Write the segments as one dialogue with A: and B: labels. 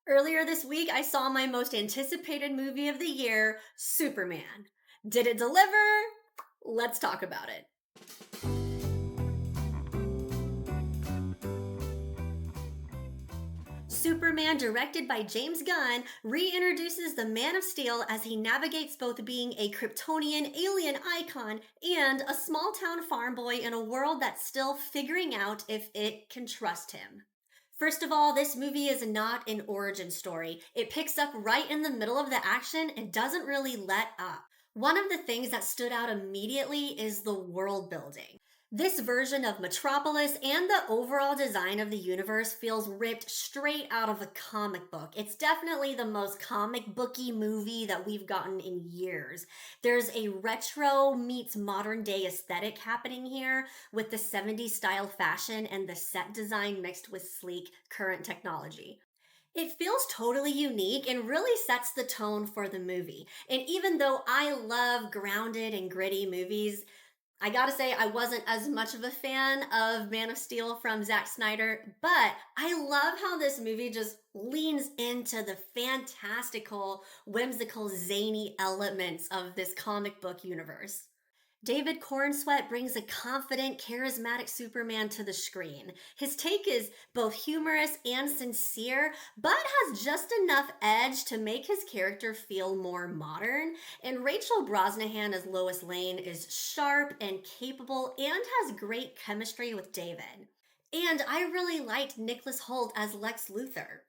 A: Earlier this week, I saw my most anticipated movie of the year, Superman. Did it deliver? Let's talk about it. Superman, directed by James Gunn, reintroduces the Man of Steel as he navigates both being a Kryptonian alien icon and a small town farm boy in a world that's still figuring out if it can trust him. First of all, this movie is not an origin story. It picks up right in the middle of the action and doesn't really let up. One of the things that stood out immediately is the world building. This version of Metropolis and the overall design of the universe feels ripped straight out of a comic book. It's definitely the most comic booky movie that we've gotten in years. There's a retro meets modern day aesthetic happening here with the 70s style fashion and the set design mixed with sleek current technology. It feels totally unique and really sets the tone for the movie. And even though I love grounded and gritty movies, I gotta say, I wasn't as much of a fan of Man of Steel from Zack Snyder, but I love how this movie just leans into the fantastical, whimsical, zany elements of this comic book universe. David Corenswet brings a confident, charismatic Superman to the screen. His take is both humorous and sincere, but has just enough edge to make his character feel more modern. And Rachel Brosnahan as Lois Lane is sharp and capable and has great chemistry with David. And I really liked Nicholas Hoult as Lex Luthor.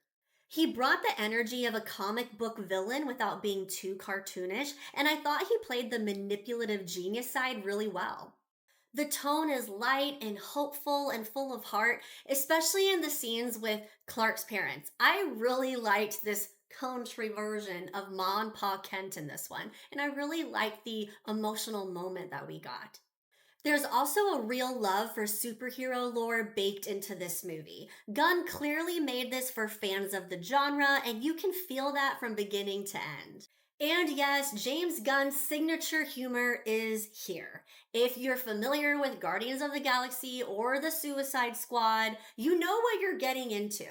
A: He brought the energy of a comic book villain without being too cartoonish, and I thought he played the manipulative genius side really well. The tone is light and hopeful and full of heart, especially in the scenes with Clark's parents. I really liked this country version of Ma and Pa Kent in this one, and I really liked the emotional moment that we got. There's also a real love for superhero lore baked into this movie. Gunn clearly made this for fans of the genre, and you can feel that from beginning to end. And yes, James Gunn's signature humor is here. If you're familiar with Guardians of the Galaxy or the Suicide Squad, you know what you're getting into.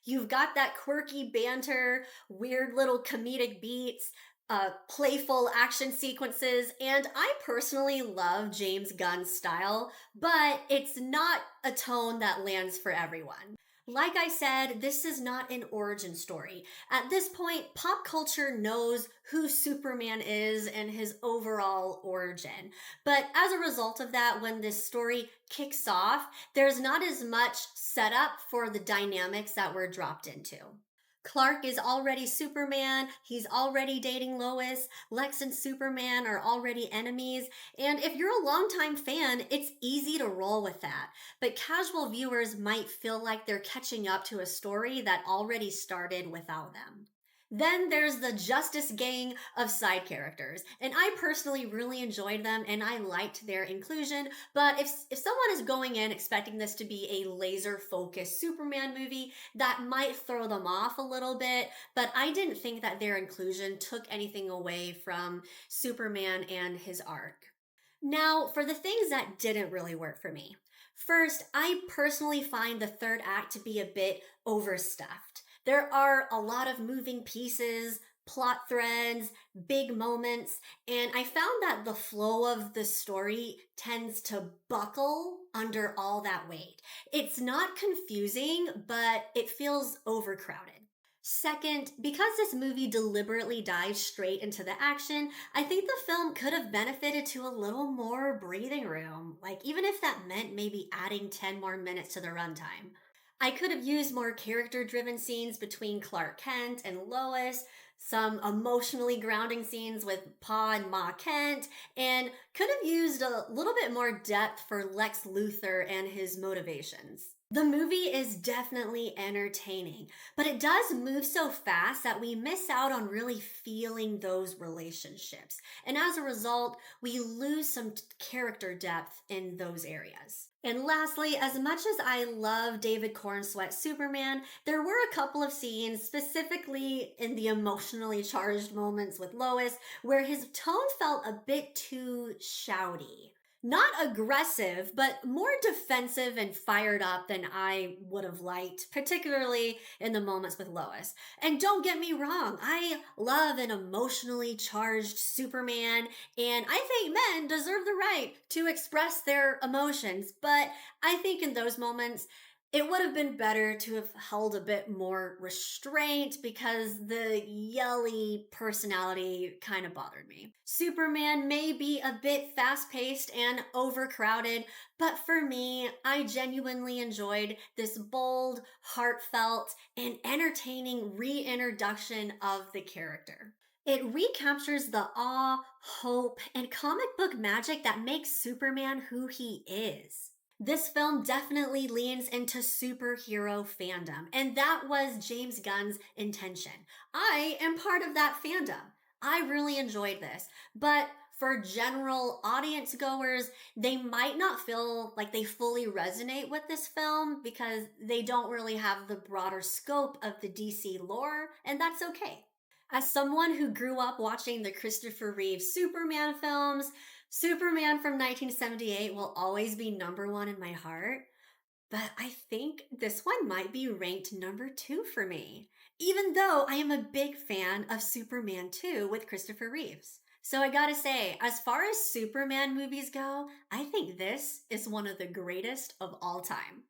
A: You've got that quirky banter, weird little comedic beats, playful action sequences, and I personally love James Gunn's style, but it's not a tone that lands for everyone. Like I said, this is not an origin story. At this point, pop culture knows who Superman is and his overall origin. But as a result of that, when this story kicks off, there's not as much setup for the dynamics that we're dropped into. Clark is already Superman. He's already dating Lois. Lex and Superman are already enemies. And if you're a longtime fan, it's easy to roll with that. But casual viewers might feel like they're catching up to a story that already started without them. Then there's the Justice Gang of side characters, and I personally really enjoyed them and I liked their inclusion. But if someone is going in expecting this to be a laser focused Superman movie, that might throw them off a little bit. But I didn't think that their inclusion took anything away from Superman and his arc. Now, for the things that didn't really work for me. First, I personally find the third act to be a bit overstuffed. There are a lot of moving pieces, plot threads, big moments, and I found that the flow of the story tends to buckle under all that weight. It's not confusing, but it feels overcrowded. Second, because this movie deliberately dives straight into the action, I think the film could have benefited to a little more breathing room, like even if that meant maybe adding 10 more minutes to the runtime. I could have used more character driven scenes between Clark Kent and Lois, some emotionally grounding scenes with Pa and Ma Kent, and could have used a little bit more depth for Lex Luthor and his motivations. The movie is definitely entertaining, but it does move so fast that we miss out on really feeling those relationships. And as a result, we lose some character depth in those areas. And lastly, as much as I love David Corenswet Superman, there were a couple of scenes, specifically in the emotionally charged moments with Lois, where his tone felt a bit too shouty. Not aggressive, but more defensive and fired up than I would have liked, particularly in the moments with Lois. And don't get me wrong, I love an emotionally charged Superman, and I think men deserve the right to express their emotions, but I think in those moments, it would have been better to have held a bit more restraint because the yelly personality kind of bothered me. Superman may be a bit fast paced and overcrowded, but for me, I genuinely enjoyed this bold, heartfelt, and entertaining reintroduction of the character. It recaptures the awe, hope, and comic book magic that makes Superman who he is. This film definitely leans into superhero fandom, and that was James Gunn's intention. I am part of that fandom. I really enjoyed this, but for general audience goers, they might not feel like they fully resonate with this film because they don't really have the broader scope of the DC lore, and that's okay. As someone who grew up watching the Christopher Reeve Superman films, Superman from 1978 will always be number one in my heart, but I think this one might be ranked number two for me, even though I am a big fan of Superman 2 with Christopher Reeves. So I gotta say, as far as Superman movies go, I think this is one of the greatest of all time.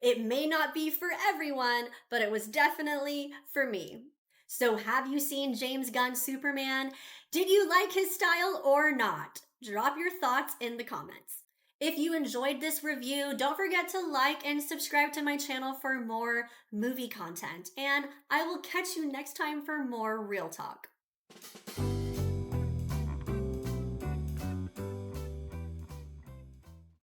A: It may not be for everyone, but it was definitely for me. So, have you seen James Gunn's Superman? Did you like his style or not? Drop your thoughts in the comments. If you enjoyed this review, don't forget to like and subscribe to my channel for more movie content. And I will catch you next time for more Real Talk.